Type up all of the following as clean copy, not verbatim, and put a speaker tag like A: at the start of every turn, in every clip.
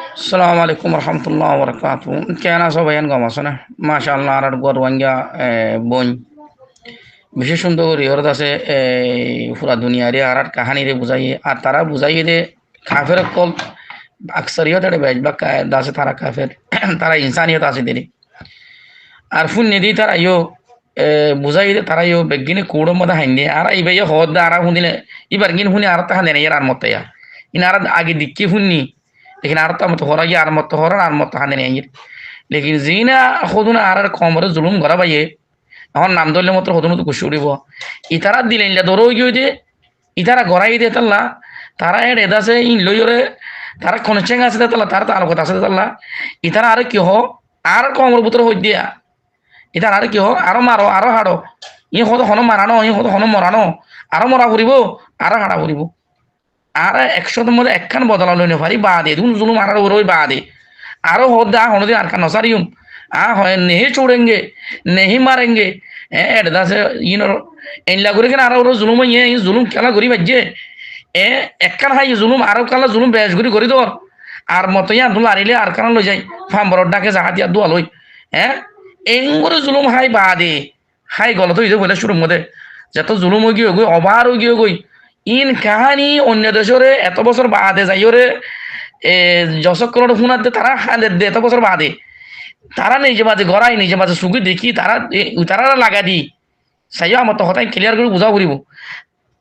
A: আসসালামু আলাইকুম রহমতুল্লাহ বরকাত কেন আছো ভাইয়ান গম আছো না মাশাআল্লাহ আর গর ওয়াঙ্গা বই বিশেষ সুন্দর করে ইহরত আছে পুরা দুনিয়ারে আর কাহানি রে বুঝাই আর তারা বুঝাই দে কাফের কল আকসারিয়ত এর বেজ বা দাসে তারা কাফের তারা ইনসানিয়ত আছে দেরি আর ফুন নেদি তারা ইয়ো বুঝাই দে তারা ইয়ো বেগিনে কুড়ো মধ্যে হাইন্দে আর এই ভাইয়া হদ আর হুনিলে এবার গিন হুনি আর তাহা নেই আর মত ইন আর আগে দিক্কি হুননি लेकिन आरता मत हो रहा है आर मत हो रहा आर मत हाने नहीं लेकिन जीना खुदुना आर कमरे जुलुम करा भाई এখন নাম ধরলে মাত্র হতো তো খুশি উঠিব ইতারা দিলেন ধরো গিয়ে যে ইতারা গড়াই দিয়ে তাল্লা তারা এর এদাসে ইন লইরে তারা কনচেং আছে তাল্লা তার তার কথা আছে তাল্লা ইতারা আর কি হ আর কমর ভিতরে হই দিয়া ইতারা আর কি হ আরো মারো আরো হাড়ো ই হতো হন মারানো ই হতো হন মরানো আরো মরা ফুরিব আরো হাড়া ফুরিব আর একশোর মধ্যে একখান বদলা লইনে পারি বা দে দুন জুলুম আর ওই বা দে আরো হদ্দা হনদি আর খান নসারিউম হয় নেহি छोड़ेंगे नहीं मारेंगे এডা সে ইনর এনলা করে কেন আর ওর জুলুম ইয়ে জুলুম খেলা করি বাজে একখান হাই জুলুম আরো কালা জুলুম বেশ করি দর আর মতো ইয়া দুল আরিলে আর কান লই যাই ফাম বড় ডাকে জাহাত দিয়া দুয়া লই এঙ্গুরে জুলুম হাই বা দে হাই গলত হইতে বলে শুরুর মধ্যে যত জুলুম হই গিয়ে গই অবার হই গই ইন কাহানি অন্য দেশরে এত বছর বাদে যাইরে যশকর হুনাতে তারা হাদের দে এত বছর বাদে তারা নিজে মাঝে গড়াই নিজে মাঝে সুখী দেখি তারা তারা লাগা দি সাইয়া আমার তো হতাই ক্লিয়ার করে বুঝা করিব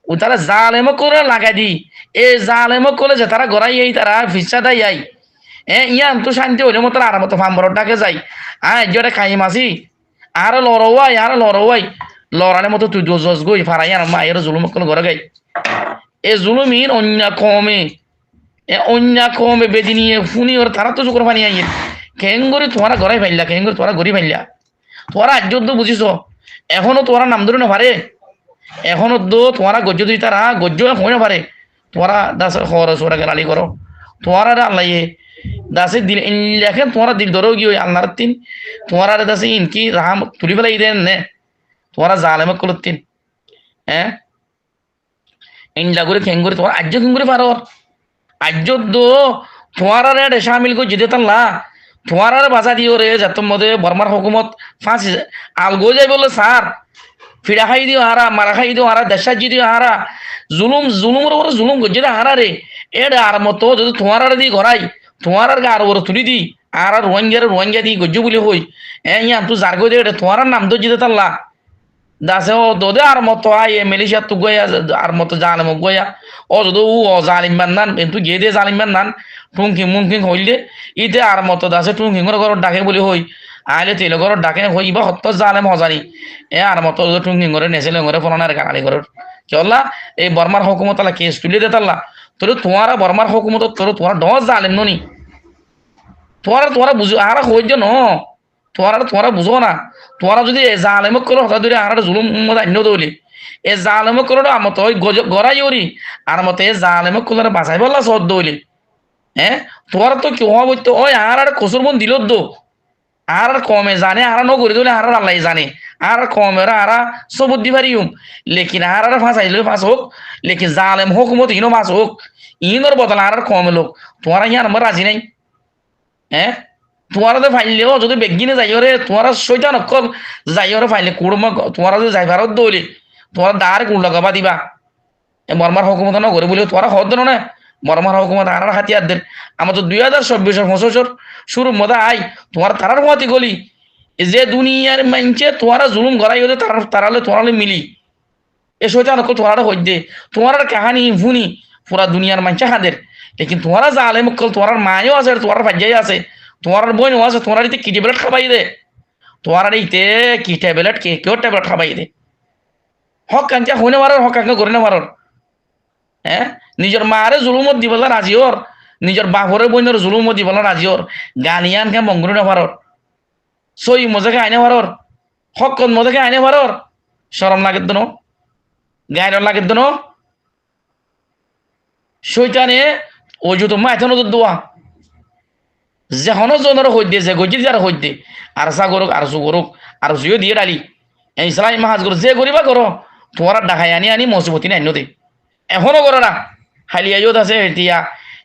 A: ও তারা জালেম করে লাগা দি এই জালেম করে যে তারা গড়াই এই তারা ফিসা দেয় আই ইয়ান তো শান্তি হইলে মতো আর মতো ফার্মর ডাকে যাই যেটা খাই মাসি আর লড়াই লড়ানোর মতো তুই দোষ গই ফারাই আর মায়ের জুলুম করে ঘরে গাই এ জুলুমিন অন্য কমে বেদি নিয়ে ফুনি ওর তারা তো চুকর পানি আইয়ে কেঙ্গরি তোরা গড়াই ফাইলা কেঙ্গরি তোরা গড়ি ফাইলা তোরা আজ তো বুঝিস এখনো তোরা নাম ধরে না পারে এখনো তো তোরা গজ্জ দুই তারা গজ্জ হয় না পারে তোরা দাসের খবর সোরা গালি করো তোরা আল্লাহ দাসে দিল লেখেন তোরা দিল ধরো গিয়ে আল্লাহর তিন তোরা দাসে ইনকি রাম তুলি ফেলাই দেন নে তোরা জালেমে কলতিন ইনলা করে খেঙ্গুরি তোমার আজ্য খেঙ্গুরি পারো আজ্য দো তোমার রে শামিল করে জিতে তাল্লা তোমার বাজা দিও রে যাত মধ্যে বর্মার হুকুমত ফাঁসি আলগো যাই বললো স্যার ফিড়া খাই দিও হারা মারা খাই দিও হারা দেশাজি দিও হারা জুলুমের উপরে জুলুম গজ্জে হারা রে এটা আর মতো যদি তোমার দি ঘরাই তোমার আর ওর তুলি দি আর রোহিঙ্গা দি গজ্জু বলি হই ইয়া তুই জার্গো দে তোমার নাম তো জিতে তাল্লা দাসে ও দোদে আর মতো আই মালয়েশিয়া তু গয়া আর মতো জালেম গয়া ও যদি ও জালিম বান্নান কিন্তু গিয়ে দিয়ে জালিম বান্নান মুনকিং হইলে ইতে আর মতো দাসে টুঙ্কিং ঘর ডাকে বলি হই আইলে তেলে ঘর ডাকে হই বা হত্য জালেম হজানি আর মতো টুঙ্কিং ঘরে নেছিলে ঘরে ফলানার গালি ঘর চল্লা এই বর্মার হুকুমত আলা কেস তুলে দে তাল্লা তোর তোমারা বর্মার হুকুমত তোর তোমার ডস জালিম ননি তোরা বুঝো আর হইজ ন তোরা বুঝো না তোরা যদি জালেমক করো হঠাৎ ধরে আর জুলুম আন্য দৌলি এ জালেমক করো আমার তো গড়াই ওরি আর মতো এ জালেমক করলে বাঁচাই বললা সদ দৌলি তোরা তো কেউ বলতো ওই আর কসুর মন দিল দো আর কমে জানে আর ন করে দিলে আর আল্লাহ জানে আর কমেরা আর সবুদ্ধি পারিম লেকিন আর ফাঁসাইলে ফাঁস হোক লেকিন জালেম হোক মতো ইনো মাছ হোক ইনোর বদল আর কমে লোক তোরা ইয়ার আমার রাজি নাই তোমারা তো ফাইলেও যদি বেগিনে যাইরে তোমারা শৈতান অক্ষর যাইরে ফাইলে কুড়মা তোমারা যদি যাই ভারত দৌলি তোমার দাঁড় কুড় লাগাবা দিবা বর্মার হুকুমত ন করে বলে তোরা হদ না বর্মার হুকুমত আর হাতিয়ার দেন আমার তো 2024 শুরু মজা আই তোমার তারার মতি গলি যে দুনিয়ার মানছে তোমারা জুলুম গড়াই হতে তারালে তোরালে মিলি এ শৈতান অক্ষর তোরা হই দে তোমার কাহানি ভুনি পুরা দুনিয়ার মানছে হাদের লেকিন তোমারা জালে মুক্কল তোমার মায়ও আছে তোমার ভাজ্যাই আছে তোমার বই আছে তোমার ইতে কি ট্যাবলেট খাবাই দে তোমার ইতে কি ট্যাবলেট কেউ ট্যাবলেট খাবাই দে হক কাঞ্চা হইনে মারর হক কাঙ্কা করে না মারর নিজের মারে জুলুমত দিবলা রাজি ওর নিজের বাপরে বইনের জুলুমত দিবলা রাজি ওর গানিয়ান কে মঙ্গুর না মারর সই মজাকে আইনে মারর হক কোন মজাকে আইনে মারর শরম লাগে দনো গায়ের লাগে দনো শৈতানে ওই যে তোমার এখনো তো দোয়া যেহনো জনের হইতে যে গজি যারা হইতে আর সা করুক আর সু করুক আর সুও দিয়ে ডালি ইসলামী মাহাজ করো যে করিবা করো তোমার ডাকাই আনি মুসিবতি নাই নদী এখনো করো না হালিয়াইত আছে এতিয়া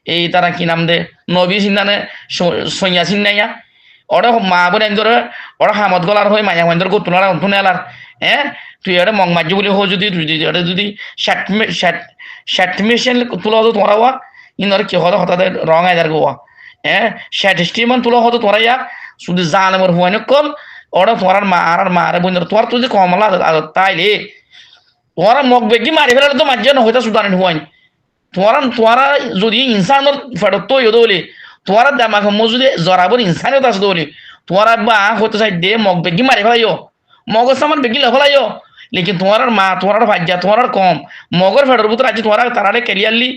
A: এই তারা কি নাম দে নবী চিন্তানে সৈয়া চিন্নাইয়া ওরা মা বোন ধরে ওরা হামত গলার হয়ে মায়া মাইন্দর গোতুনার অন্তুনালার হ্যাঁ তুই এটা মং মাজ্য বলে হো যদি যদি ষাট মেশিন তুলা হতো তোমরা হওয়া ইন্দর কি হতো হঠাৎ রং আইদার গোয়া হ্যাঁ 60 মান তুলা হতো তোমরা ইয়া শুধু জানামর হুয়ানো কল ওরা তোমার মা আর মারে বোন তোমার তুই কমলা তাইলে তোমরা মগ বেগি মারি ফেলালে তো মাজ্য না হইতা সুদান হুয়াইন তোমরা যদি ইনসানের ফেরত তো ইদলি তোমরা দামাক মজুদে জরাবর ইনসানিয়ত আছে দলি তোমরা বা হতে চাই দে মগ বেগি মারি ফেলাইও মগর সামান বেগি লফলাইও লেকিন তোমার মা তোমার ভাজ্যা তোমার কম মগর ফেডার ভিতরে আছে তোমার তারারে ক্যারিয়ারলি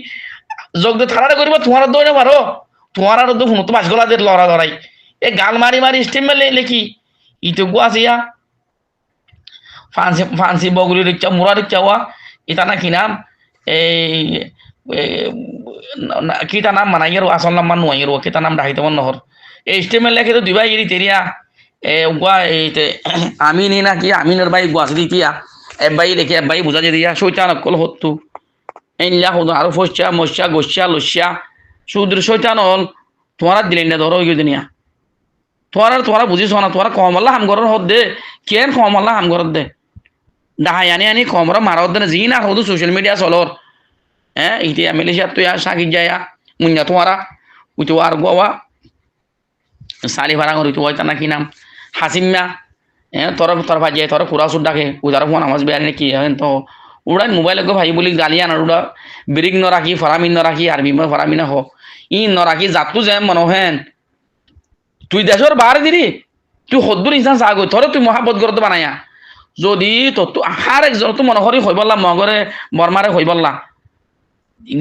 A: যোগ দিয়ে তারারে করিব তোমার দৌড়ে পারো তোমার আর শুনো তো বাসগলা দিয়ে লড়া লড়াই এ গাল মারি মারি স্টিম মেলে লেখি ইটো গো আছে ইয়া ফান্সি ফান্সি বগুলি রিক্সা মুরা রিক্সা হওয়া এটা না কি নাম এই kita নাম মানাইয়ের আসল নাম মান নুয়াইয়ের kita নাম ডাহিতে মন নহর এই স্টেমেল লেখে তো দুইবাই গিরি তেরিয়া এ গুয়া এইতে আমি নি না কি আমিনের ভাই গুয়াস দি কিয়া এ ভাই লেখে ভাই বুঝা যে দিয়া শয়তান কল হত্তু ইল্লা হুদ আর ফসচা মসচা গোসচা লসচা সুদ্র শয়তান হল তোমার দিলেন না ধরো ইয়ে দুনিয়া তোরা বুঝিস না তোরা কম আল্লাহ হাম গরর হদ দে কেন কম আল্লাহ হাম গরর দে ডাহাই আনি কমরা মারদ দে জি না হদু সোশ্যাল মিডিয়া চলর হ্যাঁ ইতিয়া মালয়েশিয়া তো সাকিব যায়া মুন্না তোমারা উইতো আর গোয়া সালি ভাড়া করি তো ওইটা নাকি নাম হাসিমা হ্যাঁ তোর ভাই যায় তোর পুরা সুদ ডাকে উদার ফোন আমার বেয়ার নাকি তো উড়াই মোবাইল গো ভাই বলি গালি আনার উড়া ব্রিক ন রাখি ফরামিন ন রাখি আরবি মই ফরামিনা হ ই ন রাখি জাতু যে মনে হেন তুই দেশর বাহারে দিলি তুই সদ্দুর ইনসান চাগৈ তোর তুই মহাবত গরত বানায়া যদি তোর তো আর একজন তো মনে করি হই বললা মগরে বর্মারে হই বললা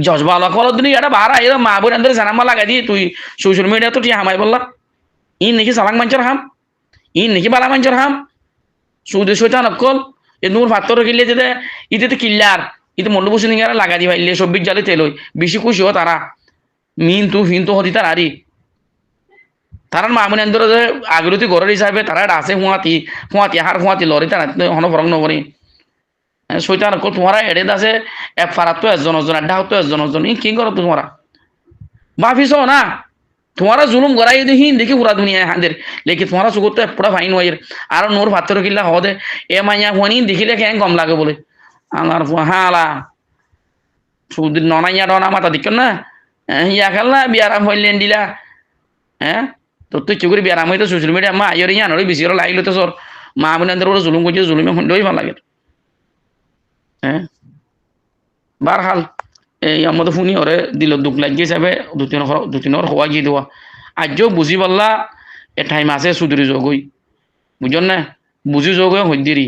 A: জজবা আল্লাহ কল দিন এটা বাহার আই মা বোন আন্দরে জানামা লাগাই দি তুই সোশ্যাল মিডিয়া তো ঠিক হামাই বললা ই নাকি সালাং মাঞ্চর হাম ই নাকি বালা মাঞ্চর হাম সুদে শৈতান অকল এ নূর ভাত্তর কিনলে যেতে ইতে তো কিল্লার ইতে মল্লু বসে নিয়ে লাগা দি ভাইলে 24 জালে তেল হই বেশি খুশি হো তারা মিন তু ফিন তো হতি তার আরি তারার মা বোন আন্দরে আগরতি ঘরের হিসাবে তারা আছে হুয়াতি হার হুয়াতি লরি তারা হন ফরক নকরি শৈতান অকল তোমারা এড়ে দাসে এক ফারাত তো একজন আড্ডা তো একজন ই কি করো তোমরা ভাবিস না তোমারা জুলুম গড়াই দেখি দেখি পুরা দুনিয়ায় হাঁদের লেকি তোমারা চুকুর তো পুরা ফাইন হয়ে আর নোর ভাতের কিল্লা হদে এ মাইয়া হুয়ানি দেখিলে কেন কম লাগে বলে আমার হালা সুদিন ননাইয়া ডনা মাথা দিক না ইয়া খেল না বিয়ারাম হইলেন দিলা হ্যাঁ তোর তুই চুকুরি বিয়ারাম হইতো সোশ্যাল মিডিয়া মা আইয়র ইয়া নড়ি বেশি লাগলো তো সর মা বোনদের ওরা জুলুম করছে জুলুমে হইলেই ভালো লাগে হ্যাঁ বারহাল এই আমাদের শুনি ওরে দিল দুঃখ লাগিয়ে যাবে দু তিন হওয়া গিয়ে দেওয়া আজও বুঝি পারলা এ টাইম আছে সুদুরি যোগই বুঝন না বুঝি যোগ হই দিরি